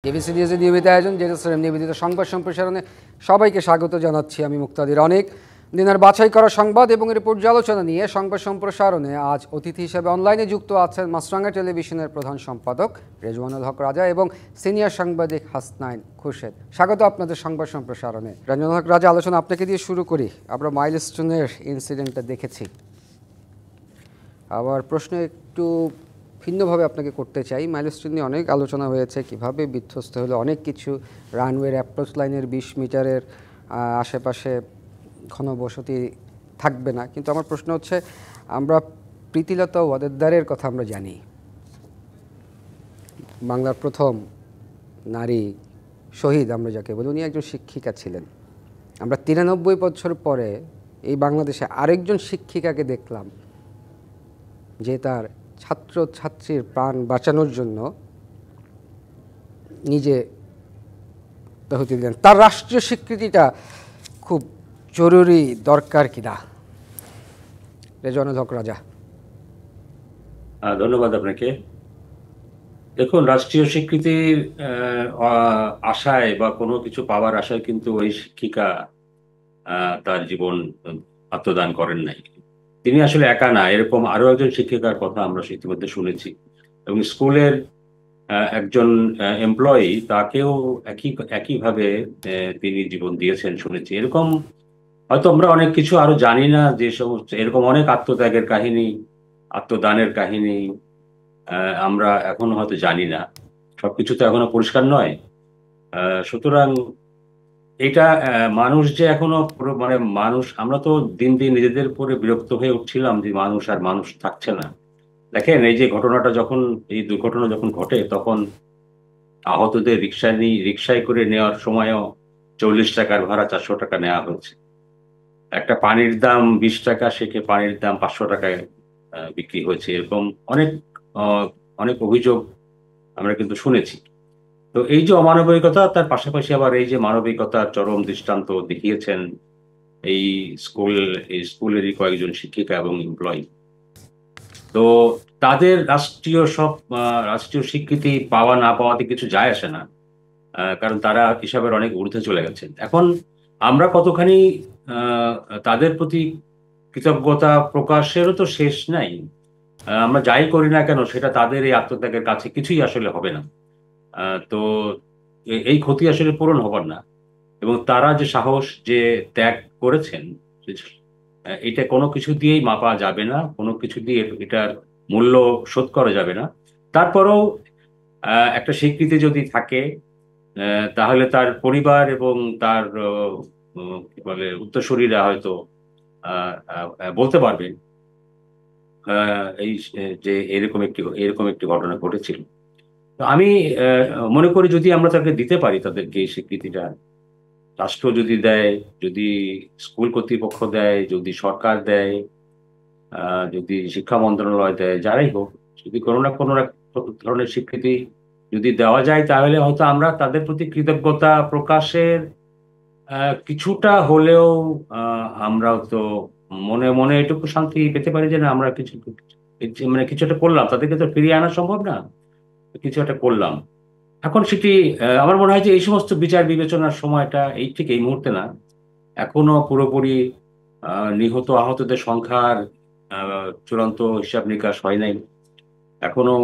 ABC নিউজের নিয়মিত আয়োজন জেরুসালেম নিবেদিত সংবাদ সম্প্রসারণে সবাইকে স্বাগত জানাচ্ছি আমি মুক্তাদির অনেক। দিনের বাছাই করা সংবাদ এবং এর পর্যালোচনা নিয়ে সংবাদ সম্প্রসারণে আজ অতিথি হিসেবে অনলাইনে যুক্ত আছেন মাছরাঙা টেলিভিশনের প্রধান সম্পাদক রেজওয়ানুল হক রাজা এবং সিনিয়র সাংবাদিক হাসনাইন খুরশেদ। স্বাগত আপনাদের সংবাদ সম্প্রসারণে। রেজওয়ানুল হক রাজা, আলোচনা আপনাকে দিয়ে শুরু করি। আমরা মাইলস্টোনের ইনসিডেন্টটা দেখেছি, আবার প্রশ্ন একটু ভিন্নভাবে আপনাকে করতে চাই। মাইলস্টোন নিয়ে অনেক আলোচনা হয়েছে, কিভাবে বিধ্বস্ত হলো অনেক কিছু। রানওয়ের অ্যাপ্রোচ লাইনের 20 মিটারের আশেপাশে ঘনবসতি থাকবে না, কিন্তু আমার প্রশ্ন হচ্ছে, আমরা প্রীতিলতা ওয়াদেদারের কথা আমরা জানি, বাংলার প্রথম নারী শহীদ আমরা যাকে বলি, উনি একজন শিক্ষিকা ছিলেন। আমরা 93 বছর পরে এই বাংলাদেশে আরেকজন শিক্ষিকাকে দেখলাম যে তার ছাত্র ছাত্রীর প্রাণ বাঁচানোর জন্য নিজে আহুতি দিলেন। তার রাষ্ট্রীয় স্বীকৃতিটা খুব জরুরি দরকার কিনা? রেজওয়ানুল হক রাজা। ধন্যবাদ আপনাকে। দেখুন, রাষ্ট্রীয় স্বীকৃতির আশায় বা কোনো কিছু পাওয়ার আশায় কিন্তু ওই শিক্ষিকা তার জীবন আত্মদান করেন নাই। তিনি আসলে একা না, এরকম আরো একজন শিক্ষিকার কথা আমরা ইতিমধ্যে শুনেছি, এবং স্কুলের একজন এমপ্লয়ি তাকেও একইভাবে তিনি জীবন দিয়েছেন শুনেছি। এরকম হয়তো আমরা অনেক কিছু আরো জানি না, যে সমস্ত এরকম অনেক আত্মত্যাগের কাহিনী, আত্মদানের কাহিনী আমরা এখনো হয়তো জানি না, সবকিছু তো এখনো পরিষ্কার নয়। সুতরাং এটা মানুষ যে এখনো মানে মানুষ, আমরা তো দিন দিন নিজেদের উপরে বিরক্ত হয়ে উঠছিলাম যে মানুষ আর মানুষ থাকছে না। দেখেন, এই যে ঘটনাটা যখন, এই দুর্ঘটনা যখন ঘটে, তখন আহতদের রিক্সায় করে নেওয়ার সময়ও 40 টাকার ভাড়া 400 টাকা নেওয়া হয়েছে। একটা পানির দাম 20 টাকা, সেকে পানির দাম 500 টাকায় বিক্রি হয়েছে। এরকম অনেক অনেক অভিযোগ আমরা কিন্তু শুনেছি। তো এই যে অমানবিকতা, তার পাশাপাশি আবার এই যে মানবিকতার চরম দৃষ্টান্ত দেখিয়েছেন এই স্কুলেরই কয়েকজন শিক্ষিকা এবং এমপ্লয়ি। তো তাদের রাষ্ট্রীয় স্বীকৃতি পাওয়া না পাওয়াতে কিছু যায় আসে না, কারণ তারা হিসাবের অনেক ঊর্ধ্বে চলে গেছেন। এখন আমরা কতখানি তাদের প্রতি কৃতজ্ঞতা প্রকাশেরও তো শেষ নাই। আমরা যাই করি না কেন, সেটা তাদের এই আত্মত্যাগের কাছে কিছুই আসলে হবে না। তো এই ক্ষতি আসলে পূরণ হবার না, এবং তারা যে সাহস, যে ত্যাগ করেছেন, এটা কোনো কিছু দিয়েই মাপা যাবে না, কোনো কিছু দিয়ে এটার মূল্য শোধ করা যাবে না। তারপরেও একটা স্বীকৃতি যদি থাকে, তাহলে তার পরিবার এবং তার কি বলে উত্তরসূরিরা হয়তো বলতে পারবেন এই যে এরকম একটি ঘটনা ঘটেছিল। তো আমি মনে করি, যদি আমরা তাকে দিতে পারি, তাদেরকে এই স্বীকৃতিটা, রাষ্ট্র যদি দেয়, যদি স্কুল কর্তৃপক্ষ দেয়, যদি সরকার দেয়, যদি শিক্ষা মন্ত্রণালয় দেয়, যারাই হোক, যদি কোনো না কোনো এক ধরনের স্বীকৃতি যদি দেওয়া যায়, তাহলে হয়তো আমরা তাদের প্রতি কৃতজ্ঞতা প্রকাশের কিছুটা হলেও আমরা তো মনে মনে এটুকু শান্তি পেতে পারি যে না, আমরা কিছু মানে কিছু একটা করলাম। তাদেরকে তো ফিরিয়ে আনা সম্ভব না, কিছু একটা করলাম। এখন সেটি আমার মনে হয় যে এই সমস্ত বিচার বিবেচনার সময়টা ঠিক এই মুহূর্তে না। এখনো পুরোপুরি নিহত আহতদের সংখ্যার চূড়ান্ত হিসাব নিকাশ হয় নাই। এখনো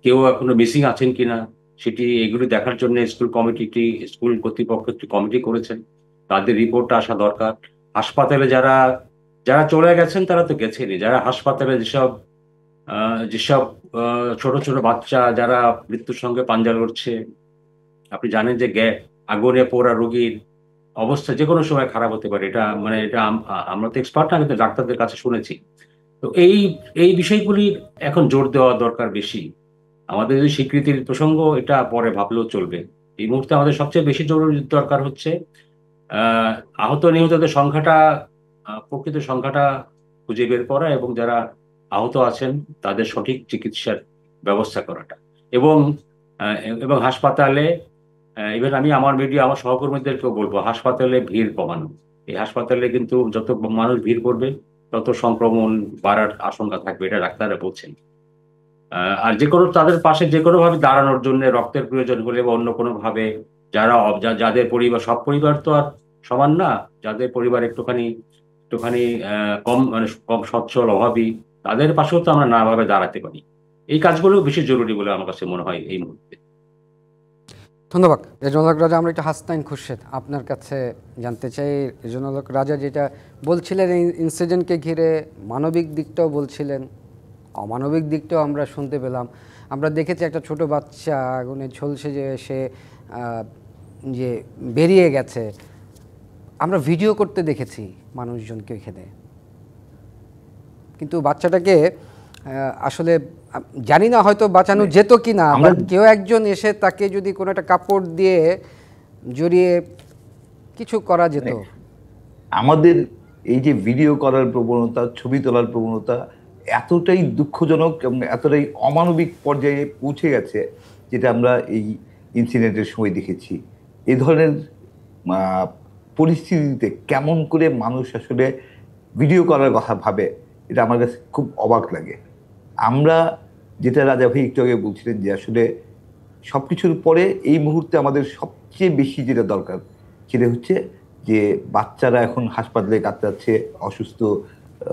কেউ এখনো মিসিং আছেন কিনা, সেটি এগুলি দেখার জন্য স্কুল কর্তৃপক্ষ একটি কমিটি করেছেন। তাদের রিপোর্টটা আসা দরকার। হাসপাতালে যারা যারা চলে গেছেন, তারা তো গেছেনই। যারা হাসপাতালে যেসব যেসব ছোট ছোট বাচ্চা যারা মৃত্যুর সঙ্গে পাঞ্জা লড়ছে, আপনি জানেন যে আগুনে পোড়া রোগীর অবস্থা যে কোনো সময় খারাপ হতে পারে। এটা মানে এটা আমরা তো এক্সপার্ট না, কিন্তু ডাক্তারদের কাছে শুনেছি। তো এই এই বিষয়গুলি এখন জোর দেওয়া দরকার বেশি। আমাদের যদি স্বীকৃতির প্রসঙ্গ, এটা পরে ভাবলেও চলবে। এই মুহূর্তে আমাদের সবচেয়ে বেশি জরুরি দরকার হচ্ছে আহত নিহতদের সংখ্যাটা, প্রকৃত সংখ্যাটা খুঁজে বের করা, এবং যারা আহত আছেন তাদের সঠিক চিকিৎসার ব্যবস্থা করাটা, এবং এবং হাসপাতালে, ইভেন আমি আমার সহকর্মীদেরকেও বলবো, হাসপাতালে ভিড় কমানো। এই হাসপাতালে কিন্তু যত মানুষ ভিড় করবে, তত সংক্রমণ বাড়ার আশঙ্কা থাকবে, এটা ডাক্তাররা বলছেন। আর যে কোনো তাদের পাশে যে কোনো ভাবে দাঁড়ানোর জন্য রক্তের প্রয়োজন হলে বা অন্য কোনো ভাবে যাদের পরিবার, সব পরিবার তো আর সমান না, যাদের পরিবার একটুখানি একটুখানি কম মানে কম সচ্ছল অভাবী, তাদের পাশেও তো আমরা নানাভাবে দাঁড়াতে পারি। এই কাজগুলো বেশি জরুরি বলে আমার কাছে মনে হয় এই মুহূর্তে। ধন্যবাদ রেজওয়ানুল হক রাজা। আমরা একটু হাসনাইন খুরশেদ আপনার কাছে জানতে চাই, রেজওয়ানুল হক রাজা যেটা বলছিলেন এই ইনসিডেন্টকে ঘিরে মানবিক দিকটাও বলছিলেন, অমানবিক দিকটাও আমরা শুনতে পেলাম। আমরা দেখেছি একটা ছোট বাচ্চা আগুনে ঝলসে যে সে যে বেরিয়ে গেছে, আমরা ভিডিও করতে দেখেছি মানুষজনকে এখানে, কিন্তু বাচ্চাটাকে আসলে জানি না হয়তো বাঁচানো যেত কি না, কেউ একজন এসে তাকে যদি কোনো একটা কাপড় দিয়ে জড়িয়ে কিছু করা যেত। আমাদের এই যে ভিডিও করার প্রবণতা, ছবি তোলার প্রবণতা এতটাই দুঃখজনক এবং এতটাই অমানবিক পর্যায়ে পৌঁছে গেছে, যেটা আমরা এই ইনসিডেন্টের সময় দেখেছি। এই ধরনের পরিস্থিতিতে কেমন করে মানুষ আসলে ভিডিও করার কথা ভাবে, এটা আমার কাছে খুব অবাক লাগে। আমরা যেটা রাজা ভাই একটু আগে বলছিলেন যে আসলে সবকিছুর পরে এই মুহূর্তে আমাদের সবচেয়ে বেশি যেটা দরকার সেটা হচ্ছে যে বাচ্চারা এখন হাসপাতালে কাটাচ্ছে অসুস্থ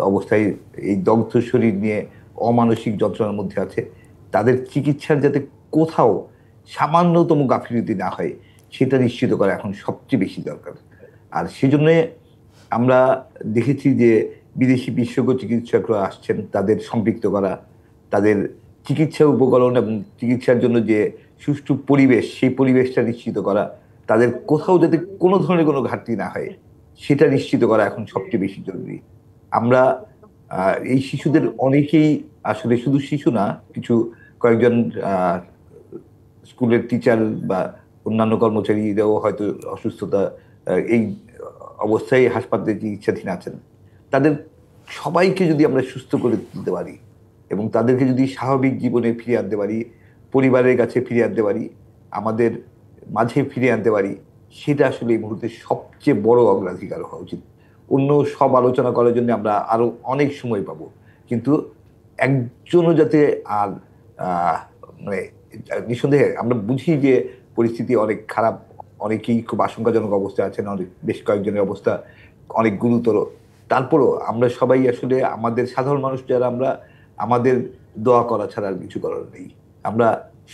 অবস্থায়, এই দগ্ধ শরীর নিয়ে অমানসিক যন্ত্রণার মধ্যে আছে, তাদের চিকিৎসার যাতে কোথাও সামান্যতম গাফিলতি না হয় সেটা নিশ্চিত করা এখন সবচেয়ে বেশি দরকার। আর সেজন্যে আমরা দেখেছি যে বিদেশি বিশেষজ্ঞ চিকিৎসকরা আসছেন, তাদের সম্পৃক্ত করা, তাদের চিকিৎসা উপকরণ এবং চিকিৎসার জন্য যে সুষ্ঠু পরিবেশ, সেই পরিবেশটা নিশ্চিত করা, তাদের কোথাও যাতে কোনো ধরনের কোনো ঘাটতি না হয় সেটা নিশ্চিত করা এখন সবচেয়ে বেশি জরুরি। আমরা এই শিশুদের অনেকেই আসলে শুধু শিশু না, কিছু কয়েকজন স্কুলের টিচার বা অন্যান্য কর্মচারীরাও হয়তো অসুস্থতা এই অবস্থায় হাসপাতালে চিকিৎসাধীন আছেন। তাদের সবাইকে যদি আমরা সুস্থ করে তুলতে পারি এবং তাদেরকে যদি স্বাভাবিক জীবনে ফিরিয়ে আনতে পারি, পরিবারের কাছে ফিরিয়ে আনতে পারি, আমাদের মাঝে ফিরিয়ে আনতে পারি, সেটা আসলে এই মুহূর্তে সবচেয়ে বড় অগ্রাধিকার হওয়া উচিত। অন্য সব আলোচনা করার জন্য আমরা আরো অনেক সময় পাবো, কিন্তু একজনও যাতে আর মানে নিঃসন্দেহে আমরা বুঝি যে পরিস্থিতি অনেক খারাপ, অনেকেই খুব আশঙ্কাজনক অবস্থায় আছেন, অনেক বেশ কয়েকজনের অবস্থা অনেক গুরুতর। তারপরও আমরা সবাই আসলে আমাদের সাধারণ মানুষ যারা, আমরা আমাদের দোয়া করা ছাড়া আর কিছু করার নেই। আমরা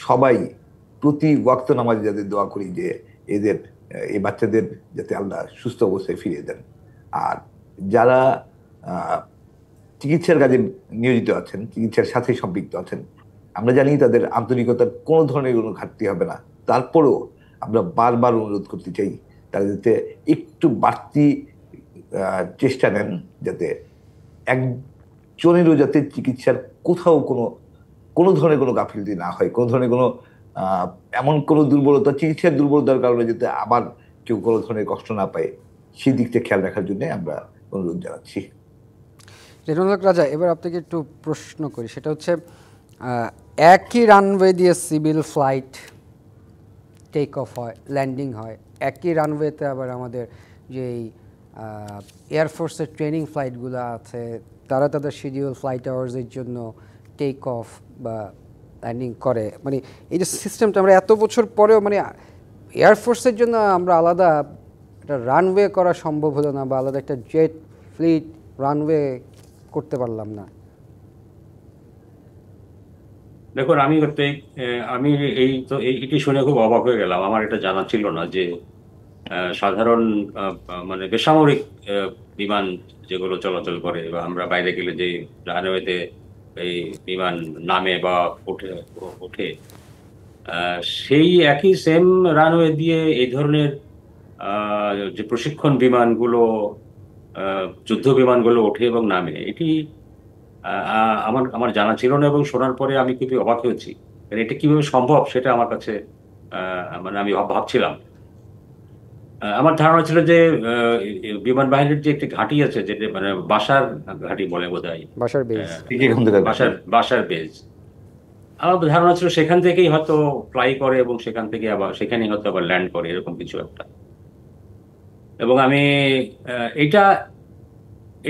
সবাই প্রতি ওয়াক্ত নামাজে যাদের দোয়া করি যে এদের এই বাচ্চাদের যাতে আল্লাহ সুস্থ অবস্থায় ফিরিয়ে দেন। আর যারা চিকিৎসার কাজে নিয়োজিত আছেন, চিকিৎসার সাথে সম্পৃক্ত আছেন, আমরা জানি তাদের আন্তরিকতার কোনো ধরনের কোনো ঘাটতি হবে না। তারপরেও আমরা বারবার অনুরোধ করতে চাই তারা যাতে একটু বাড়তি চেষ্টা নেন, যাতে একজনেরও যাতে চিকিৎসার কোথাও কোনো ধরনের কোনো গাফিলতি না হয়, কোনো ধরনের কোনো এমন কোনো দুর্বলতা, চিকিৎসার দুর্বলতার কারণে যাতে আবার কেউ কোনো ধরনের কষ্ট না পায়, সেই দিকটা খেয়াল রাখার জন্য আমরা অনুরোধ জানাচ্ছি। রেজওয়ানুল হক রাজা, এবার আপনাকে একটু প্রশ্ন করি, সেটা হচ্ছে একই রানওয়ে দিয়ে সিভিল ফ্লাইট টেক অফ হয়, ল্যান্ডিং হয়, একই রানওয়েতে আবার আমাদের যেই এয়ারফোর্সের ট্রেনিং ফ্লাইটগুলো আছে তারা তাদের শিডিউল ফ্লাইট আওয়ার্সের জন্য টেক অফ বা ল্যান্ডিং করে। মানে এই যে সিস্টেমটা আমরা এত বছর পরেও, মানে এয়ারফোর্সের জন্য আমরা আলাদা একটা রানওয়ে করা সম্ভব হলো না, বা আলাদা একটা জেট ফ্লিট রানওয়ে করতে পারলাম না। দেখুন, আমি এটি শুনে খুব অবাক হয়ে গেলাম। আমার এটা জানা ছিল না যে সাধারণ মানে বেসামরিক বিমান যেগুলো চলাচল করে বা আমরা বাইরে গেলে যে রানওয়েতে এই বিমান নামে বা ওঠে সেই একই সেম রানওয়ে দিয়ে এই ধরনের যে প্রশিক্ষণ বিমানগুলো, যুদ্ধ বিমানগুলো ওঠে এবং নামে, এটি আমার আমার জানা ছিল না এবং শোনার পরে আমি খুবই অবাক হয়েছি। এটা কিভাবে সম্ভব সেটা আমার কাছে মানে আমি ভাবছিলাম। আমার ধারণা ছিল যে বিমান বাহিনীর যে একটি ঘাঁটি আছে, যেটা মানে বাসার ঘাঁটি বলে বোধহয়, বাসার বেস, বাসার বেজ, আমার ধারণা ছিল সেখান থেকেই হয়তো ফ্লাই করে এবং সেখান থেকে আবার সেখানেই হয়তো আবার ল্যান্ড করে, এরকম কিছু একটা। এবং আমি এইটা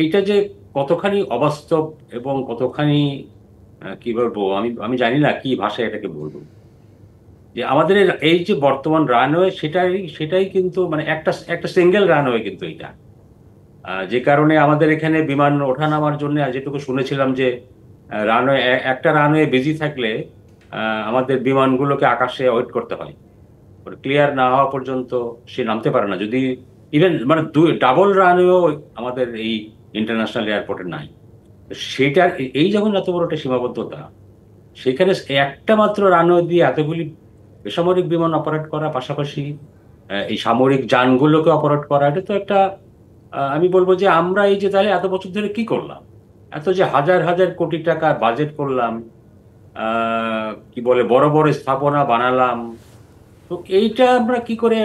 এইটা যে কতখানি অবাস্তব এবং কতখানি কি বলবো, আমি জানি না কি ভাষায় এটাকে বলবো, যে আমাদের এই যে বর্তমান রানওয়ে সেটাই সেটাই কিন্তু মানে একটা একটা সিঙ্গেল রানওয়ে কিন্তু এটা, যে কারণে আমাদের এখানে বিমান ওঠানামার জন্য যেটুকু শুনেছিলাম যে রানওয়ে একটা রানওয়ে বিজি থাকলে আমাদের বিমানগুলোকে আকাশে ওয়েট করতে হয়, ক্লিয়ার না হওয়া পর্যন্ত সে নামতে পারে না, যদি ইভেন মানে ডাবল রানওয়েও আমাদের এই ইন্টারন্যাশনাল এয়ারপোর্টে নাই। তো সেটা এই যখন এত বড় একটা সীমাবদ্ধতা, সেখানে একটা মাত্র রানওয়ে দিয়ে এতগুলি বেসামরিক বিমান অপারেট করা, পাশাপাশি এই সামরিক যানগুলোকে অপারেট করা, এটা তো একটা আমি বলবো যে আমরা এই যে তাহলে এত বছর ধরে কি করলাম, এত যে হাজার হাজার কোটি টাকা বাজেট করলাম, কি বলে বড় বড় স্থাপনা বানালাম, তো এইটা আমরা কি করে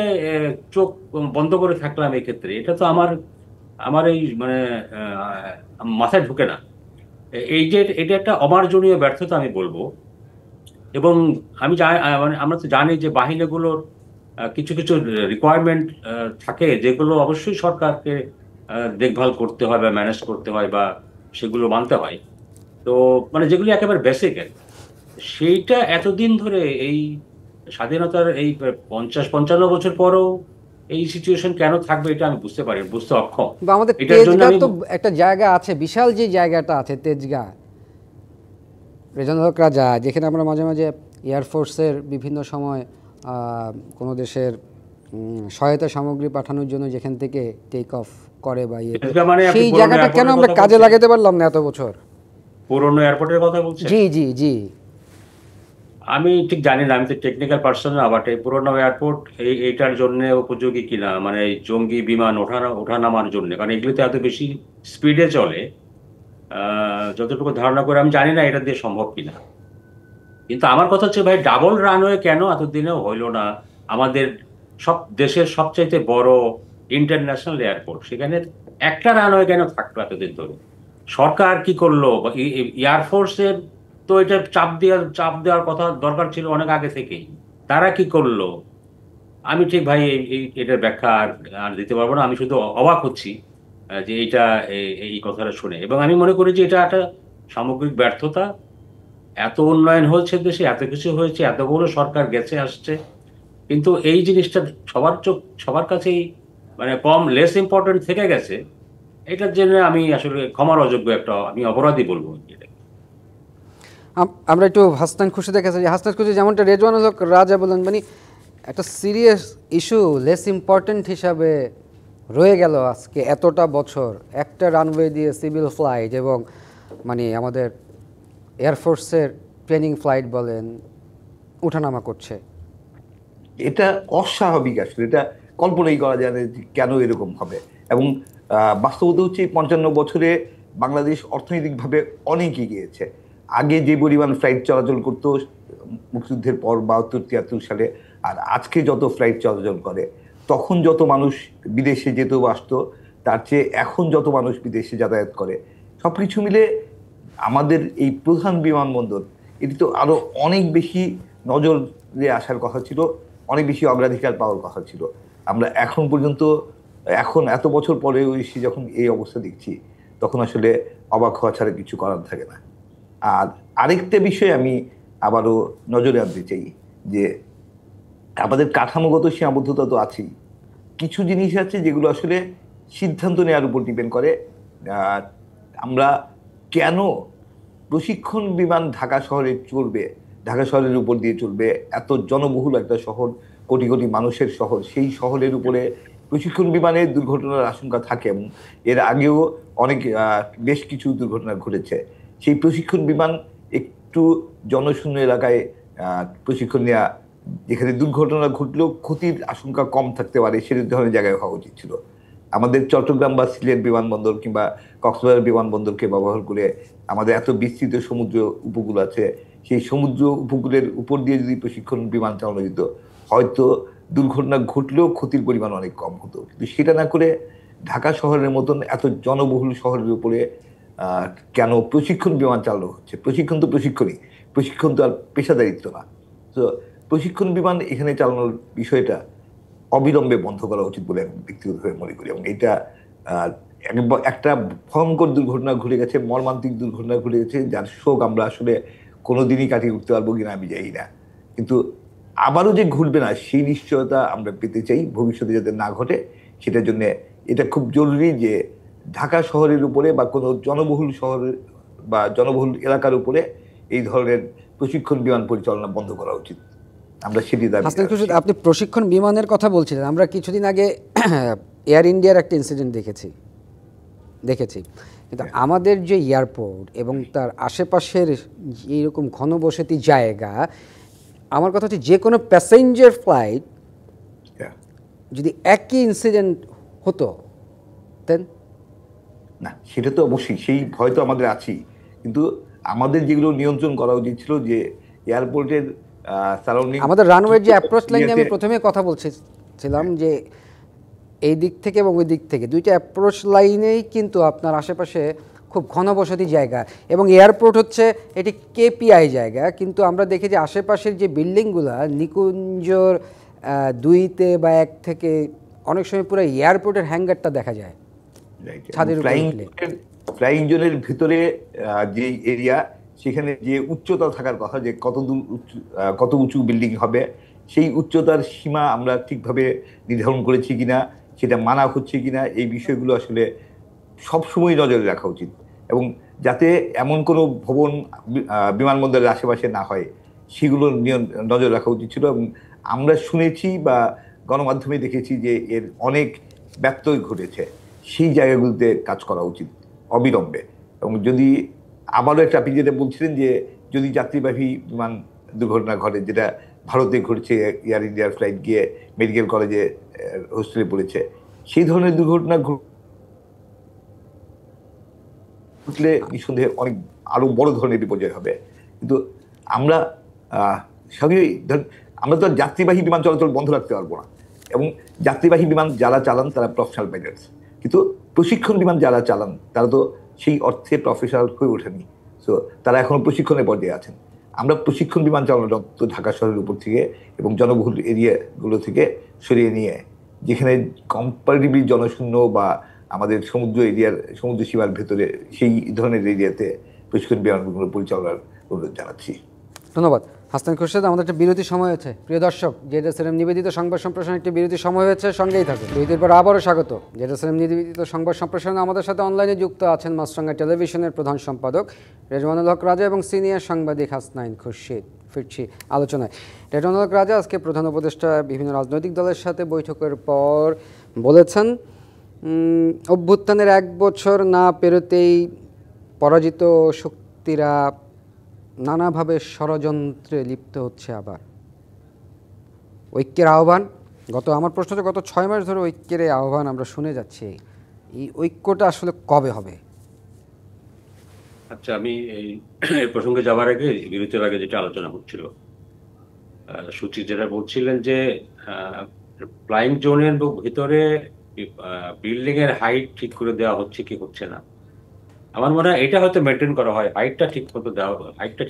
চোখ বন্ধ করে থাকলাম এই ক্ষেত্রে, এটা তো আমার আমার এই মানে মাথায় ঢুকে না। এই যে এটা একটা অমার্জনীয় ব্যর্থতা আমি বলবো। এবং আমি মানে আমরা তো জানি যে বাহিনীগুলোর কিছু কিছু রিকোয়ারমেন্ট থাকে, যেগুলো অবশ্যই সরকারকে দেখভাল করতে হয় বা ম্যানেজ করতে হয় বা সেগুলো মানতে হয়, তো মানে যেগুলি একেবারে বেসিক। সেইটা এতদিন ধরে এই স্বাধীনতার এই 50-55 বছর পরও এই সিচুয়েশন কেন থাকবে, এটা আমি বুঝতে অক্ষম। বা আমাদের এটার জন্য তেজগাঁ আমি তো একটা জায়গা আছে, বিশাল যে জায়গাটা আছে তেজগাঁ, রেজানুল হক রাজা, যেখানে আমরা মাঝে মাঝে এয়ারফোর্সের বিভিন্ন সময় কোনো দেশের সহায়তা সামগ্রী পাঠানোর জন্য যেখান থেকে টেক অফ করে বা ইয়ে করে, তেজগাঁ মানে আপনি সেই পুরনো জায়গাটা কেন এয়ারপোর্টের আমরা কথা কাজে বলছেন? লাগাতে পারলাম না এত বছর? পুরনো এয়ারপোর্টের কথা বলছেন? জি জি জি। আমি ঠিক জানি না, আমি তো টেকনিক্যাল পার্সন না, বাট এই পুরনো এয়ারপোর্ট এইটার জন্য উপযোগী কিনা, মানে এই জঙ্গি বিমান ওঠানামার জন্য, কারণ এগুলো তো এত বেশি স্পিডে চলে, যতটুকু ধারণা করে আমি জানি না এটা দিয়ে সম্ভব কিনা। কিন্তু আমার কথা হচ্ছে ভাই, ডাবল রানওয়ে কেন এতদিনেও হইলো না? আমাদের সব দেশের সবচাইতে বড় ইন্টারন্যাশনাল এয়ারপোর্ট, সেখানে একটা রানওয়ে কেন থাকলো এতদিন ধরে? সরকার কি করলো? বা এয়ারফোর্সের তো এটা চাপ দেওয়ার কথা দরকার ছিল অনেক আগে থেকেই, তারা কি করলো? আমি ঠিক ভাই এটার ব্যাখ্যা আর দিতে পারবো না। আমি শুধু অবাক হচ্ছি যে এইটা এই কথাটা শুনে, এবং আমি মনে করি যে এটা একটা সামগ্রিক ব্যর্থতা। এত উন্নয়ন হয়েছে দেশে, এত কিছু হয়েছে, এতগুলো সরকার গেছে আসছে, কিন্তু এই জিনিসটা সবার কাছেই মানে লেস ইম্পর্টেন্ট থেকে গেছে। এটার জন্য আমি আসলে ক্ষমার অযোগ্য, একটা আমি অপরাধী বলবো এটা। আমরা একটু হাসনান খুশিদের কাছে, হাসনান খুশি যেমনটা রেজওয়ানুল হক রাজা বলেন, মানে একটা সিরিয়াস ইস্যু লেস ইম্পর্ট্যান্ট হিসাবে রয়ে গেল আজকে এতটা বছর, একটা রানওয়ে দিয়ে সিভিল ফ্লাইট এবং মানে আমাদের এয়ারফোর্সের ট্রেনিং ফ্লাইট বলেন ওঠানামা করছে। এটা অস্বাভাবিক, আসলে এটা কল্পনাই করা যায় না যে কেন এরকম হবে। এবং বাস্তবতা হচ্ছে 55 বছরে বাংলাদেশ অর্থনৈতিকভাবে অনেক এগিয়েছে। আগে যে পরিমাণ ফ্লাইট চলাচল করতো মুক্তিযুদ্ধের পর 72-73 সালে, আর আজকে যত ফ্লাইট চলাচল করে, তখন যত মানুষ বিদেশে যেত বা আসতো, তার চেয়ে এখন যত মানুষ বিদেশে যাতায়াত করে, সব কিছু মিলে আমাদের এই প্রধান বিমানবন্দর এটি তো আরো অনেক বেশি নজরে আসার কথা ছিল, অনেক বেশি অগ্রাধিকার পাওয়ার কথা ছিল। আমরা এখন পর্যন্ত, এখন এত বছর পরেও এসে যখন এই অবস্থা দেখছি, তখন আসলে অবাক হওয়া ছাড়া কিছু করার থাকে না। আর আরেকটা বিষয় আমি আবারও নজরে আনতে চাই যে আমাদের কাঠামোগত সীমাবদ্ধতা তো আছেই, কিছু জিনিস আছে যেগুলো আসলে সিদ্ধান্ত নেওয়ার উপর ডিপেন্ড করে। আমরা কেন প্রশিক্ষণ বিমান ঢাকা শহরে চলবে, ঢাকা শহরের উপর দিয়ে চলবে, এত জনবহুল একটা শহর, কোটি কোটি মানুষের শহর, সেই শহরের উপরে প্রশিক্ষণ বিমানের দুর্ঘটনার আশঙ্কা থাকে এবং এর আগেও অনেক বেশ কিছু দুর্ঘটনা ঘটেছে। সেই প্রশিক্ষণ বিমান একটু জনশূন্য এলাকায় প্রশিক্ষণ নেওয়া, যেখানে দুর্ঘটনা ঘটলেও ক্ষতির আশঙ্কা কম থাকতে পারে, সেই ধরনের জায়গায় হওয়া উচিত ছিল। আমাদের চট্টগ্রাম বা সিলেট বিমানবন্দর কিংবা কক্সবাজার বিমানবন্দরকে ব্যবহার করে আমাদের এত বিস্তৃত সমুদ্র উপকূল আছে, সেই সমুদ্র উপকূলের উপর দিয়ে যদি প্রশিক্ষণ বিমান চালানো যেত, হয়তো দুর্ঘটনা ঘটলেও ক্ষতির পরিমাণ অনেক কম হতো। কিন্তু সেটা না করে ঢাকা শহরের মতন এত জনবহুল শহরের উপরে কেন প্রশিক্ষণ বিমান চালানো হচ্ছে? প্রশিক্ষণ তো প্রশিক্ষণই, প্রশিক্ষণ তো আর পেশাদারিত্ব না। তো প্রশিক্ষণ বিমান এখানে চালানোর বিষয়টা অবিলম্বে বন্ধ করা উচিত বলে আমি ব্যক্তিগতভাবে মনে করি। এবং এটা একটা ভয়ঙ্কর দুর্ঘটনা ঘটে গেছে, মর্মান্তিক দুর্ঘটনা ঘটে গেছে, যার শোক আমরা আসলে কোনোদিনই কাটিয়ে উঠতে পারবো কিনা আমি জানি না। কিন্তু আবারও যে ঘটবে না সেই নিশ্চয়তা আমরা পেতে চাই, ভবিষ্যতে যাতে না ঘটে সেটার জন্য এটা খুব জরুরি যে ঢাকা শহরের উপরে বা কোনো জনবহুল শহরের বা জনবহুল এলাকার উপরে এই ধরনের প্রশিক্ষণ বিমান পরিচালনা বন্ধ করা উচিত। আমরা সেটি দাবি হাসান খুরশিদ, জানাচ্ছি। আপনি প্রশিক্ষণ বিমানের কথা বলছিলেন। আমরা কিছুদিন আগে এয়ার ইন্ডিয়ার একটা ইনসিডেন্ট দেখেছি, কিন্তু আমাদের যে এয়ারপোর্ট এবং তার আশেপাশের এইরকম ঘনবসতি জায়গা, আমার কথা হচ্ছে যে কোনো প্যাসেঞ্জার ফ্লাইট হ্যাঁ। যদি একই ইনসিডেন্ট হতো দেন না, সেটা তো অবশ্যই, সেই ভয় তো আমাদের আছেই, কিন্তু আমাদের যেগুলো নিয়ন্ত্রণ করা উচিত ছিল যে এয়ারপোর্টের সারাউন্ডিং, আমাদের রানওয়ের যে অ্যাপ্রোচ লাইন নিয়ে আমি প্রথমে কথা বলছিলাম যে এই দিক থেকে এবং ওই দিক থেকে দুইটা অ্যাপ্রোচ লাইনেই কিন্তু আপনার আশেপাশে খুব ঘনবসতি জায়গা এবং এয়ারপোর্ট হচ্ছে এটি কেপিআই জায়গা, কিন্তু আমরা দেখি যে আশেপাশের যে বিল্ডিংগুলো নিকুঞ্জর 2-তে বা 1 থেকে অনেক সময় পুরো এয়ারপোর্টের হ্যাঙ্গারটা দেখা যায় ছাদের উপরে উঠলে। ফ্লাইং জোনের ভিতরে যে এরিয়া, সেখানে যে উচ্চতা থাকার কথা, যে কত উঁচু বিল্ডিং হবে, সেই উচ্চতার সীমা আমরা ঠিকভাবে নির্ধারণ করেছি কিনা, সেটা মানা হচ্ছে কিনা, এই বিষয়গুলো আসলে সবসময় নজরে রাখা উচিত। এবং যাতে এমন কোনো ভবন বিমানবন্দরের আশেপাশে না হয় সেগুলো নজর রাখা উচিত ছিল। এবং আমরা শুনেছি বা গণমাধ্যমে দেখেছি যে এর অনেক ব্যত্যয় ঘটেছে, সেই জায়গাগুলোতে কাজ করা উচিত অবিলম্বে। এবং যদি আবারও একটা, আপনি যেটা বলছিলেন যে যদি যাত্রীবাহী বিমান দুর্ঘটনা ঘটে, যেটা ভারতে ঘটেছে, এয়ার ইন্ডিয়ার ফ্লাইট গিয়ে মেডিকেল কলেজে হোস্টেলে পড়েছে, সেই ধরনের দুর্ঘটনা ঘটলে নিঃসন্দেহে অনেক আরো বড় ধরনের বিপর্যয় হবে। কিন্তু আমরা আমরা তো যাত্রীবাহী বিমান চলাচল বন্ধ রাখতে পারবো না, এবং যাত্রীবাহী বিমান যারা চালান তারা প্রফেশনাল পাইলটস, কিন্তু প্রশিক্ষণ বিমান যারা চালান তারা তো সেই অর্থে প্রফেশনাল হয়ে ওঠেনি, সো তারা এখনো প্রশিক্ষণের পর্যায়ে আছেন। আমরা প্রশিক্ষণ বিমান চালানো ঢাকা শহরের উপর থেকে এবং জনবহুল এরিয়াগুলো থেকে সরিয়ে নিয়ে যেখানে কম্পারেটিভলি জনশূন্য বা আমাদের সমুদ্র সীমার ভেতরে সেই ধরনের এরিয়াতে প্রশিক্ষণ বিমানগুলো পরিচালনার অনুরোধ জানাচ্ছি। ধন্যবাদ হাসান খুরশিদ। আমাদের একটা বিরতি সময় হয়েছে। প্রিয় দর্শক, জেডএসএলএম নিবেদিত সংবাদ সম্প্রসারণ একটি বিরতি সময় হয়েছে, সঙ্গেই থাকুন। বিরতির পর আবারও স্বাগত। জেডএসএলএম নিবেদিত সংবাদ সম্প্রসারণে আমাদের সাথে অনলাইনে যুক্ত আছেন মাছরাঙা টেলিভিশনের প্রধান সম্পাদক রেজওয়ানুল হক রাজা এবং সিনিয়র সাংবাদিক হাসনাইন খুরশিদ। ফিরছি আলোচনায়। রেজওয়ানুল হক রাজা আজকে প্রধান উপদেষ্টা বিভিন্ন রাজনৈতিক দলের সাথে বৈঠকের পর বলেছেন, অভ্যুত্থানের 1 বছর না পেরোতেই পরাজিত শক্তিরা নানাভাবে ষড়যন্ত্রে লিপ্ত হচ্ছে। আবার ঐক্যের আহ্বান, আমার প্রশ্ন হচ্ছে গত 6 মাস ধরে ঐক্যের আহ্বান আমরা শুনে যাচ্ছি, এই ঐক্যটা আসলে কবে হবে? আচ্ছা, আমি এই প্রসঙ্গে যাওয়ার আগে, বিরতির আগে যেটা আলোচনা হচ্ছিল, সূচি যেটা বলছিলেন যে ফ্লাইং জোনের ভিতরে বিল্ডিং এর হাইট ঠিক করে দেওয়া হচ্ছে কি হচ্ছে না, আমার মনে হয় এটা হয়তো মেনটেন করা হয়, হাইটটা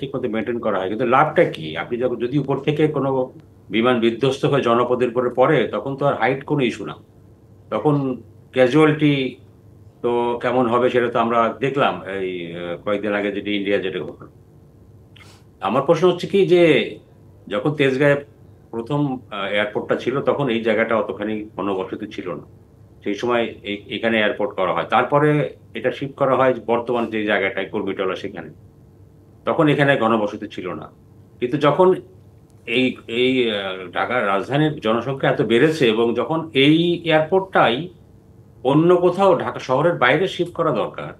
ঠিক মতো মেনটেন করা হয়, কিন্তু লাভটা কি? আপনি যদি উপর থেকে কোনো বিমান বিধ্বস্ত হয়ে জনপদের উপরে পড়ে, তখন তো আর হাইট কোনো ইস্যু না, তখন ক্যাজুয়ালিটি তো কেমন হবে সেটা তো আমরা দেখলাম এই কয়েকদিন আগে যেটা ইন্ডিয়া যেটা ঘটল। আমার প্রশ্ন হচ্ছে কি যে যখন তেজগাঁয়ে প্রথম এয়ারপোর্টটা ছিল তখন এই জায়গাটা অতখানি ঘনবসতি ছিল না, সেই সময় এখানে এয়ারপোর্ট করা হয়, তারপরে এটা শিফট করা হয় বর্তমান যে জায়গাটায় কর্মীটলা, সেখানে তখন এখানে ঘনবসতি ছিল না। কিন্তু যখন এই এই ঢাকার রাজধানীর জনসংখ্যা এত বেড়েছে এবং যখন এই এয়ারপোর্টটাই অন্য কোথাও ঢাকা শহরের বাইরে শিফট করা দরকার,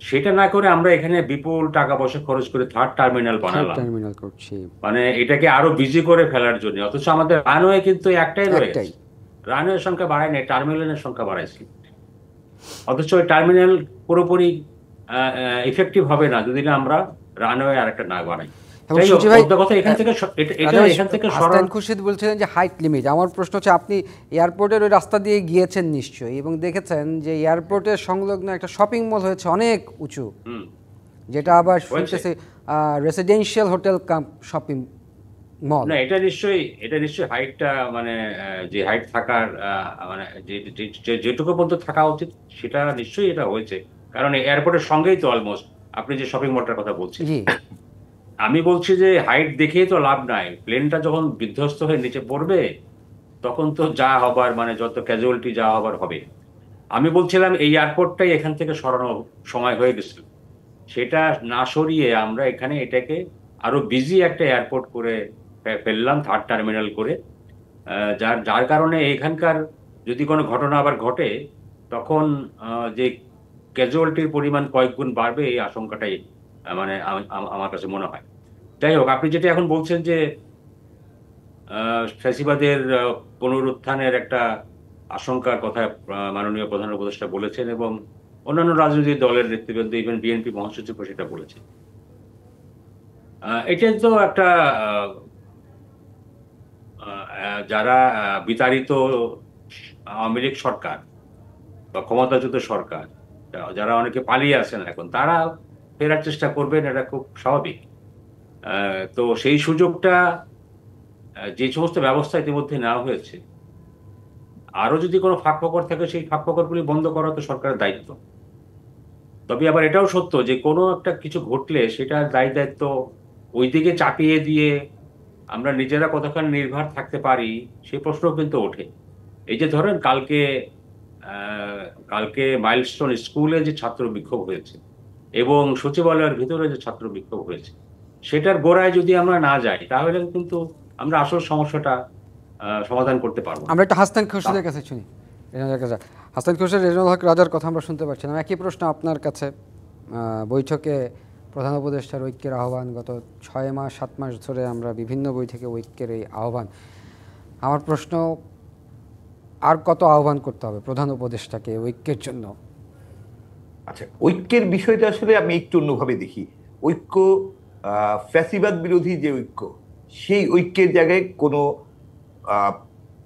সেটা না করে আমরা এখানে বিপুল টাকা পয়সা খরচ করে থার্ড টার্মিনাল বানালাম, মানে এটাকে আরো বিজি করে ফেলার জন্য। অথচ আমাদের রানওয়ে কিন্তু একটাই রয়েছে, রানওয়ের সংখ্যা বাড়ায় নাই, টার্মিনালের সংখ্যা বাড়াইছে। অথচ ওই টার্মিনাল পুরোপুরি ইফেক্টিভ হবে না যদি না আমরা রানওয়ে আরেকটা না বানাই। খুরশিদ বলছিলেন যে হাইট লিমিট। আমার প্রশ্ন হচ্ছে, আপনি এয়ারপোর্টের ওই রাস্তা দিয়ে গিয়েছেন নিশ্চয়ই এবং দেখেছেন যে এয়ারপোর্টের সংলগ্ন একটা শপিং মল হয়েছে অনেক উঁচু, যেটা আবার রেসিডেন্সিয়াল হোটেল কাম শপিং মল। না, এটা নিশ্চয়ই হাইটটা মানে যে হাইট থাকার মানে যেটুকু পর্যন্ত থাকা উচিত সেটা নিশ্চয়ই এটা হয়েছে, কারণ এয়ারপোর্টের সঙ্গেই তো অলমোস্ট আপনি যে শপিং মলটার কথা বলছেন। জি। আমি বলছি যে হাইট দেখেই তো লাভ নাই, প্লেনটা যখন বিধ্বস্ত হয়ে নিচে পড়বে তখন তো যা হবার মানে যত ক্যাজুয়ালিটি যা হবার হবে। আমি বলছিলাম এই এয়ারপোর্টটাই এখান থেকে সরানোর সময় হয়ে গেছিল, সেটা না সরিয়ে আমরা এখানে এটাকে আরো বিজি একটা এয়ারপোর্ট করে ফেললাম, থার্ড টার্মিনাল করে। যার যার কারণে এখানকার যদি কোনো ঘটনা আবার ঘটে তখন যে ক্যাজুয়ালিটির পরিমাণ কয়েক গুণ বাড়বে, এই আশঙ্কাটাই মানে আমার কাছে মনে হয়। যাই হোক, আপনি যেটা এখন বলছেন যে ফ্যাসিবাদের পুনরুত্থানের একটা আশঙ্কার কথা মাননীয় প্রধান উপদেষ্টা বলেছেন, এবং অন্যান্য রাজনৈতিক দলের নেতৃবৃন্দ, ইভেন বিএনপি মহাসচিব সেটা বলেছেন। এটা তো একটা যারা বিতাড়িত আওয়ামী লীগ সরকার বা ক্ষমতাচ্যুত সরকার, যারা অনেকে পালিয়ে আছেন এখন, তারা ফেরার চেষ্টা করবেন, এটা খুব স্বাভাবিক। তো সেই সুযোগটা যে সমস্ত ব্যবস্থা ইতিমধ্যে নেওয়া হয়েছে, আরো যদি কোনো ফাঁক ফোকর থাকে সেই ফাঁক ফোকরগুলি বন্ধ করা তো সরকারের দায়িত্ব। তবে আবার এটাও সত্য যে কোনো একটা কিছু ঘটলে সেটার দায় দায়িত্ব ওই দিকে চাপিয়ে দিয়ে আমরা নিজেরা কতখানি নির্ভর থাকতে পারি সেই প্রশ্নও কিন্তু ওঠে। এই যে ধরেন কালকে মাইলস্টোন স্কুলে যে ছাত্র বিক্ষোভ হয়েছে এবং সচিবালয়ের ভিতরে যে ছাত্র বিক্ষোভ হয়েছে, সেটার গোড়ায় যদি আমরা না যাই তাহলে কিন্তু আমরা আসল সমস্যাটা সমাধান করতে পারবো না। আমরা একটা হাসান খুরশিদের কাছে শুনি। হাসান খুরশিদ, রেজাউল হক রাজার কথা আমরা শুনতে পাচ্ছিলাম। একই প্রশ্ন আপনার কাছে। বৈঠকে প্রধান উপদেষ্টার ঐক্যের আহ্বান, গত 6 মাস 7 মাস ধরে আমরা বিভিন্ন বৈঠকে ঐক্যের এই আহ্বান। আমার প্রশ্ন, আর কত আহ্বান করতে হবে প্রধান উপদেষ্টাকে ঐক্যের জন্য? আচ্ছা, ঐক্যের বিষয়টা আসলে আমি একটু অন্যভাবে দেখি। ঐক্য, ফ্যাসিবাদ বিরোধী যে ঐক্য, সেই ঐক্যের জায়গায় কোনো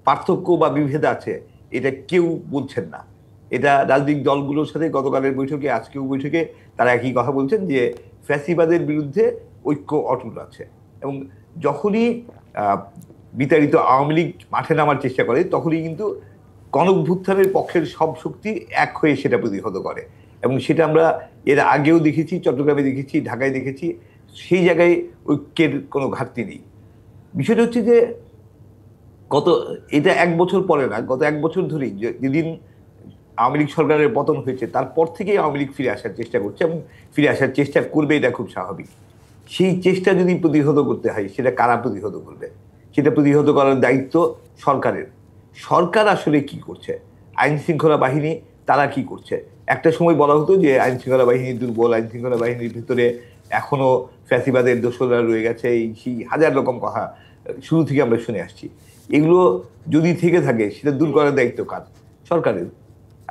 পার্থক্য বা বিভেদ আছে এটা কেউ বলছেন না। এটা রাজনৈতিক দলগুলোর সাথে গতকালের বৈঠকে, আজকেও বৈঠকে তারা একই কথা বলছেন যে ফ্যাসিবাদের বিরুদ্ধে ঐক্য অটুট আছে। এবং যখনই বিতাড়িত আওয়ামী লীগ মাঠে নামার চেষ্টা করে তখনই কিন্তু গণঅভ্যুত্থানের পক্ষের সব শক্তি এক হয়ে সেটা প্রতিহত করে। এবং সেটা আমরা এর আগেও দেখেছি, চট্টগ্রামে দেখেছি, ঢাকায় দেখেছি। সেই জায়গায় ঐক্যের কোনো ঘাটতি নেই। বিষয়টা হচ্ছে যে এটা 1 বছর পরে না, গত 1 বছর ধরেই যেদিন আওয়ামী লীগ সরকারের পতন হয়েছে তারপর থেকেই আওয়ামী লীগ ফিরে আসার চেষ্টা করছে, এবং ফিরে আসার চেষ্টা করবে, এটা খুব স্বাভাবিক। সেই চেষ্টা যদি প্রতিহত করতে হয়, সেটা কারা প্রতিহত করবে? সেটা প্রতিহত করার দায়িত্ব সরকারের। সরকার আসলে কি করছে? আইন শৃঙ্খলা বাহিনী তারা কি করছে? একটা সময় বলা হতো যে আইন শৃঙ্খলা বাহিনী দুর্বল, আইন শৃঙ্খলা বাহিনীর ভিতরে এখনো ফ্যাসিবাদের দোসররা রয়ে গেছে, সেই হাজার রকম কথা শুরু থেকে আমরা শুনে আসছি। এগুলো যদি থেকে থাকে সেটা দূর করার দায়িত্ব কার? সরকারের।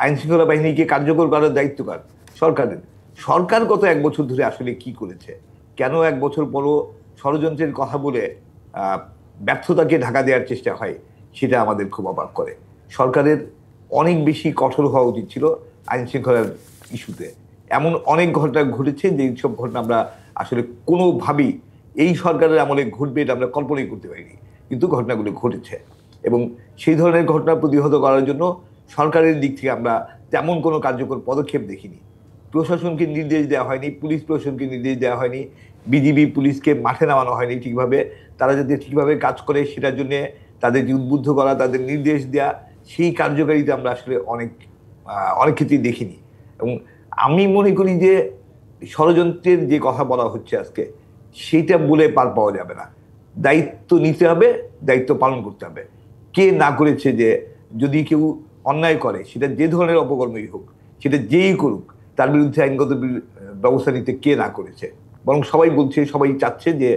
আইন শৃঙ্খলা বাহিনীকে কার্যকর করার দায়িত্ব কার? সরকারের। সরকার গত 1 বছর ধরে আসলে কি করেছে? কেন 1 বছর পরও ষড়যন্ত্রের কথা বলে ব্যর্থতাকে ঢাকা দেওয়ার চেষ্টা হয়, সেটা আমাদের খুব অবাক করে। সরকারের অনেক বেশি কঠোর হওয়া উচিত ছিল আইন শৃঙ্খলার ইস্যুতে। এমন অনেক ঘটনা ঘটেছে যে সব ঘটনা আমরা আসলে কোনোভাবেই এই সরকারের আমলে ঘটবে এটা আমরা কল্পনাই করতে পারিনি, কিন্তু ঘটনাগুলো ঘটেছে। এবং সেই ধরনের ঘটনা প্রতিহত করার জন্য সরকারের দিক থেকে আমরা তেমন কোনো কার্যকর পদক্ষেপ দেখিনি। প্রশাসনকে নির্দেশ দেওয়া হয়নি, পুলিশ প্রশাসনকে নির্দেশ দেওয়া হয়নি, বিজিবি পুলিশকে মাঠে নামানো হয়নি ঠিকভাবে। তারা যাতে ঠিকভাবে কাজ করে সেটার জন্য তাদেরকে উদ্বুদ্ধ করা, তাদের নির্দেশ দেওয়া, সেই কার্যকারিতা আমরা আসলে অনেক ক্ষেত্রেই দেখিনি। এবং আমি মনে করি যে ষড়যন্ত্রের যে কথা বলা হচ্ছে আজকে, সেইটা বলে পার পাওয়া যাবে না। দায়িত্ব নিতে হবে, দায়িত্ব পালন করতে হবে। কে না করেছে, যে যদি কেউ অন্যায় করে, সেটা যে ধরনের অপকর্মই হোক, সেটা যেই করুক, তার বিরুদ্ধে আইনগত ব্যবস্থা নিতে কে না করেছে? বরং সবাই বলছে, সবাই চাচ্ছে যে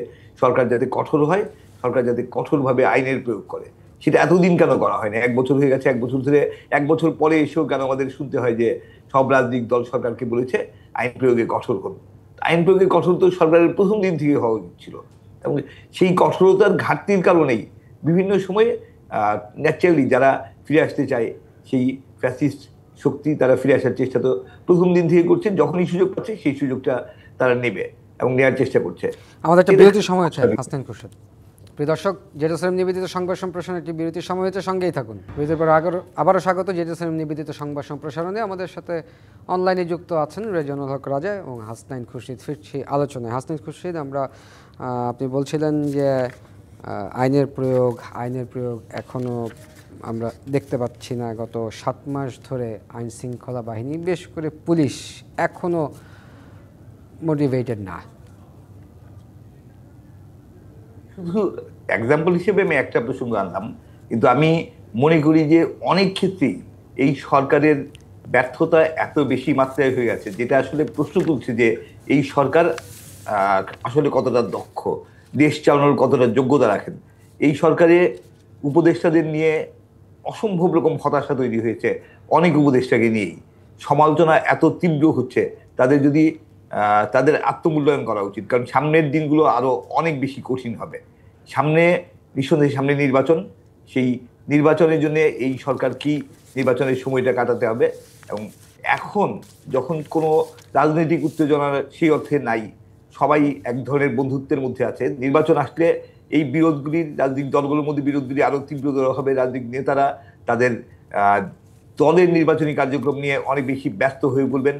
সরকার যাতে কঠোর হয়, সরকার যাতে কঠোরভাবে আইনের প্রয়োগ করে। সেটা এতদিন কেন করা হয় না? 1 বছর হয়ে গেছে, 1 বছর ধরে, 1 বছর পরে এসেও কেন আমাদের শুনতে হয় যে সব রাজনৈতিক দল সরকারকে বলেছে আইন প্রয়োগে কঠোর করুন? আইন প্রয়োগে কঠোর তো সরকারের প্রথম দিন থেকে হওয়া উচিত ছিল। এবং সেই কঠোরতার ঘাটতির কারণেই বিভিন্ন সময়ে ন্যাচারালি যারা ফিরে আসতে চায়, সেই ফ্যাসিস্ট শক্তি, তারা ফিরে আসার চেষ্টা তো প্রথম দিন থেকে করছে। যখনই সুযোগ পাচ্ছে সেই সুযোগটা তারা নেবে এবং নেওয়ার চেষ্টা করছে। আমাদের একটা বিরতির সময় আছে হাসান খুরশিদ। প্রিয় দর্শক, জেরুজালেম নিবেদিত সংবাদ সম্প্রসারণ একটি বিরতির সময় হয়েছে, সঙ্গেই থাকুন। বিরতির পর আবারও স্বাগত জেরুজালেম নিবেদিত সংবাদ সম্প্রসারণে। আমাদের সাথে অনলাইনে যুক্ত আছেন রেজওয়ানুল হক রাজা এবং হাসনাইন খুরশিদ। ফিরছি আলোচনায়। হাসনাইন খুরশিদ, আপনি বলছিলেন যে আইনের প্রয়োগ এখনও আমরা দেখতে পাচ্ছি না। গত 7 মাস ধরে আইন শৃঙ্খলা বাহিনী, বিশেষ করে পুলিশ, এখনও মোটিভেটেড না। শুধু এক্সাম্পল হিসেবে আমি একটা প্রসঙ্গ আনলাম, কিন্তু আমি মনে করি যে অনেক ক্ষেত্রেই এই সরকারের ব্যর্থতা এত বেশি মাত্রায় হয়ে গেছে, যেটা আসলে প্রশ্ন তুলছে যে এই সরকার আসলে কতটা দক্ষ, দেশ চালানোর কতটা যোগ্যতা রাখেন। এই সরকারে উপদেষ্টাদের নিয়ে অসম্ভব রকম হতাশা তৈরি হয়েছে। অনেক উপদেষ্টাকে নিয়েই সমালোচনা এত তীব্র হচ্ছে, তাদের আত্মমূল্যায়ন করা উচিত, কারণ সামনের দিনগুলো আরো অনেক বেশি কঠিন হবে। নিঃসন্দেহে সামনে নির্বাচন, সেই নির্বাচনের জন্য এই সরকার কি নির্বাচনের সময়টা কাটাতে হবে। এবং এখন যখন কোনো রাজনৈতিক উত্তেজনার সেই অর্থে নাই, সবাই এক ধরনের বন্ধুত্বের মধ্যে আছে, নির্বাচন আসলে এই বিরোধগুলির, রাজনৈতিক দলগুলোর মধ্যে বিরোধগুলি আরো তীব্রতর হবে। রাজনৈতিক নেতারা তাদের দলের নির্বাচনী কার্যক্রম নিয়ে অনেক বেশি ব্যস্ত হয়ে পড়বেন,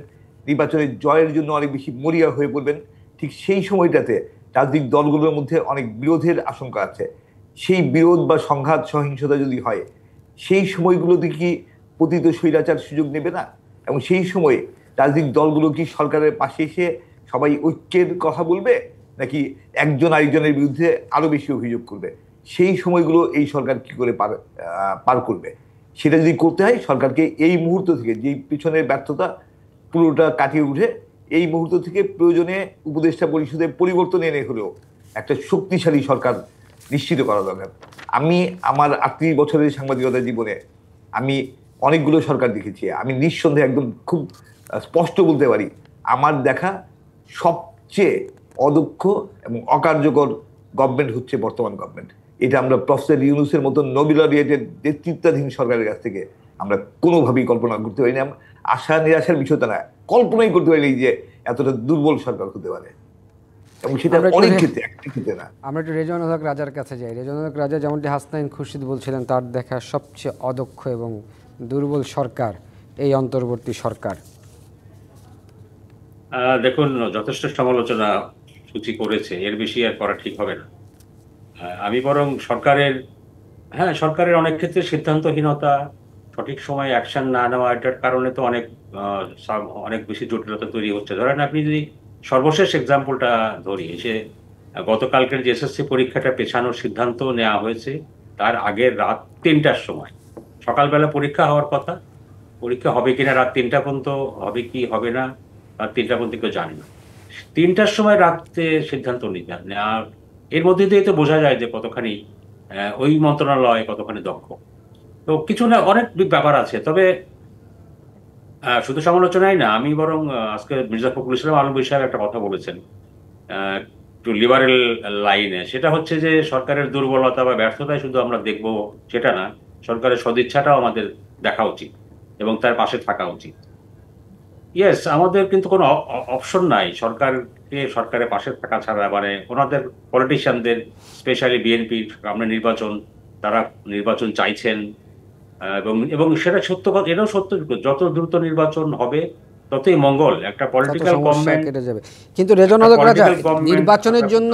নির্বাচনের জয়ের জন্য অনেক বেশি মরিয়া হয়ে পড়বেন। ঠিক সেই সময়টাতে রাজনৈতিক দলগুলোর মধ্যে অনেক বিরোধের আশঙ্কা আছে। সেই বিরোধ বা সংঘাত, সহিংসতা যদি হয়, সেই সময়গুলোতে কি পতিত স্বৈরাচার সুযোগ নেবে না? এবং সেই সময়ে রাজনৈতিক দলগুলো কি সরকারের পাশে এসে সবাই ঐক্যের কথা বলবে, নাকি একজন আরেকজনের বিরুদ্ধে আরো বেশি অভিযোগ করবে? সেই সময়গুলো এই সরকার কি করে পার করবে? সেটা যদি করতে হয়, সরকারকে এই মুহূর্ত থেকে, যেই পিছনের ব্যর্থতা পুরোটা কাটিয়ে উঠে, এই মুহূর্ত থেকে প্রয়োজনে উপদেষ্টা পরিষদের পরিবর্তন এনে হলেও একটা শক্তিশালী সরকার নিশ্চিত করা দরকার। আমি আমার 38 বছরের সাংবাদিকতা জীবনে আমি অনেকগুলো সরকার দেখেছি। আমি নিঃসন্দেহে একদম খুব স্পষ্ট বলতে পারি, আমার দেখা সবচেয়ে অদক্ষ এবং অকার্যকর গভর্নমেন্ট হচ্ছে বর্তমান গভর্নমেন্ট। এটা আমরা প্রফেসর ইউনূসের মতো নোবেল লরিয়েটের নেতৃত্বাধীন সরকারের কাছ থেকে আমরা কোনোভাবেই কল্পনা করতে পারি না। আশা নিরাশার বিষয়টা না, কল্পনাই করতে পারি যে এতটা দুর্বল সরকার হতে পারে, এবং সেটা অনেক ক্ষেত্রে, একটা ক্ষেত্রে না। আমরা একটু রেজওয়ানুল হক রাজার কাছে যাই। রেজওয়ানুল হক রাজা, যেমনটি হাসনাইন খুরশিদ বলছিলেন, তার দেখা সবচেয়ে অদক্ষ এবং দুর্বল সরকার এই অন্তর্বর্তী সরকার। দেখুন, যথেষ্ট সমালোচনা সূচি করেছে, এর বেশি আর করা ঠিক হবে না। আমি বরং সরকারের অনেক ক্ষেত্রে সিদ্ধান্তহীনতা, সঠিক সময়ে অ্যাকশন না নেওয়া, এটার কারণে তো অনেক বেশি জটিলতা তৈরি হচ্ছে। ধরেন, আপনি যদি সর্বশেষ এক্সাম্পলটা ধরি, গতকালকের যে এসএসসি পরীক্ষাটা পেছানোর সিদ্ধান্ত নেওয়া হয়েছে, তার আগের রাত 3টার সময়, সকালবেলা পরীক্ষা হওয়ার কথা, পরীক্ষা হবে কিনা রাত 3টা পর্যন্ত, হবে কি হবে না রাত 3টা পর্যন্ত কেউ জানে না। 3টার সময় রাত্রে সিদ্ধান্ত নেওয়া, এর মধ্যে দিয়ে তো বোঝা যায় যে কতখানি ওই মন্ত্রণালয় কতখানি দক্ষ। তো কিছু না, অনেক ব্যাপার আছে। তবে শুধু সমালোচনাই না, আমি বরং আজকে মির্জা ফখরুল ইসলাম আলমগীর সাহেব একটা কথা বলেছেন একটু লিবারেল লাইনে, সেটা হচ্ছে যে সরকারের দুর্বলতা বা ব্যর্থতায় শুধু আমরা দেখব সেটা না, সরকারের সদিচ্ছাটাও আমাদের দেখা উচিত এবং তার পাশে থাকা উচিত। ইয়েস, আমাদের কিন্তু কোনো অপশন নাই সরকারের পাশে থাকা ছাড়া। মানে ওনাদের পলিটিশিয়ানদের, স্পেশালি বিএনপির, আমরা তারা নির্বাচন চাইছেন, এবং সেটা সত্য কথা, এটাও সত্য, যত দ্রুত নির্বাচন হবে ততই মঙ্গল। একটা পলিটিক্যাল গভর্নমেন্ট কেটে যাবে। কিন্তু রেজওয়ানুল হক রাজা, নির্বাচনের জন্য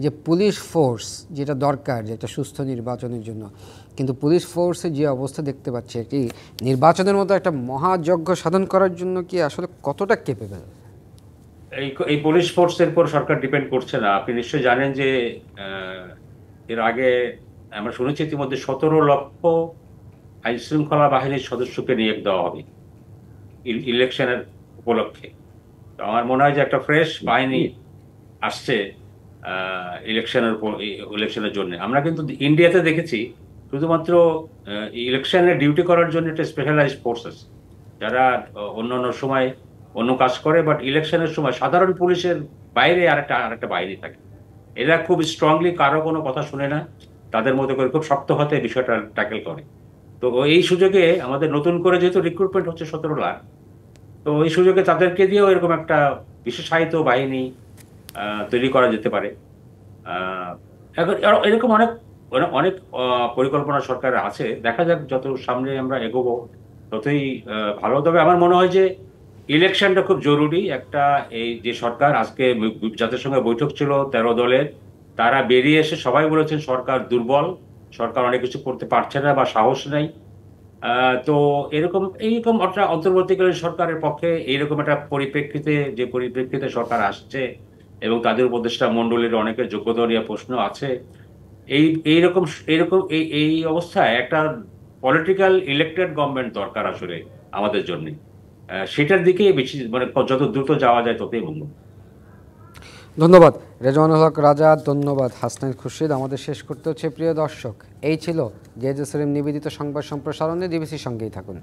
যে পুলিশ ফোর্স যেটা দরকার, যে একটা সুস্থ নির্বাচনের জন্য, কিন্তু পুলিশ ফোর্সের যে অবস্থা দেখতে পাচ্ছি, কি নির্বাচনের মতো একটা মহাযজ্ঞ সাধন করার জন্য কি আসলে কতটা কেপেবল? এই পুলিশ ফোর্সের উপর সরকার ডিপেন্ড করছে না। আপনি নিশ্চয়ই জানেন যে এর আগে আমরা শুনেছি ইতিমধ্যে 17 লক্ষ আইন শৃঙ্খলা বাহিনীর সদস্যকে নিয়োগ দেওয়া হবে ইলেকশনের উপলক্ষে। তো আমার মনে হয় যে একটা ফ্রেশ বাহিনী আসছে ইলেকশনের জন্য। আমরা কিন্তু ইন্ডিয়াতে দেখেছি শুধুমাত্র ইলেকশনের ডিউটি করার জন্য একটা স্পেশালাইজড ফোর্সেস, যারা অন্য সময় অন্য কাজ করে, বাট ইলেকশনের সময় সাধারণ পুলিশের বাইরে আরেকটা বাহিনী থাকে। এরা খুব স্ট্রংলি কারো কোনো কথা শুনে না, তাদের মতো করে খুব শক্ত হাতে বিষয়টা ট্যাকেল করে। তো এই সুযোগে আমাদের নতুন করে যেহেতু রিক্রুটমেন্ট হচ্ছে 17 লাখ, তো এই সুযোগে তাদেরকে দিয়েও এরকম একটা বিশেষায়িত বাহিনী তৈরি করা যেতে পারে। এখন এরকম অনেক অনেক পরিকল্পনা সরকারের আছে, দেখা যাক যত সামনে আমরা এগোবো ততই ভালো। তবে আমার মনে হয় যে ইলেকশনটা খুব জরুরি একটা। এই যে সরকার আজকে জাতির সঙ্গে বৈঠক ছিল 13 দলের, তারা বেরিয়ে এসে সবাই বলেছেন সরকার দুর্বল, সরকার অনেক কিছু করতে পারছে না বা সাহস নেই। তো এইরকম একটা অন্তর্বর্তীকালীন সরকারের পক্ষে এইরকম একটা পরিপ্রেক্ষিতে, যে পরিপ্রেক্ষিতে সরকার আসছে এবং তাদের উপদেষ্টা মণ্ডলীর অনেকের যোগ্যতা নিয়ে প্রশ্ন আছে, এই এইরকম এইরকম এই এই অবস্থায় একটা পলিটিক্যাল ইলেক্টেড গভর্নমেন্ট দরকার আসলে আমাদের জন্য। সেটার দিকে বেশি, মানে যত দ্রুত যাওয়া যায় ততই মঙ্গল। ধন্যবাদ রেজওয়ানুল হক রাজা, ধন্যবাদ হাসনাইন খুরশিদ। আমাদের শেষ করতে হচ্ছে প্রিয় দর্শক। এই ছিল জেজেসিম নিবেদিত সংবাদ সম্প্রসারণে। ডিবিসির সঙ্গেই থাকুন।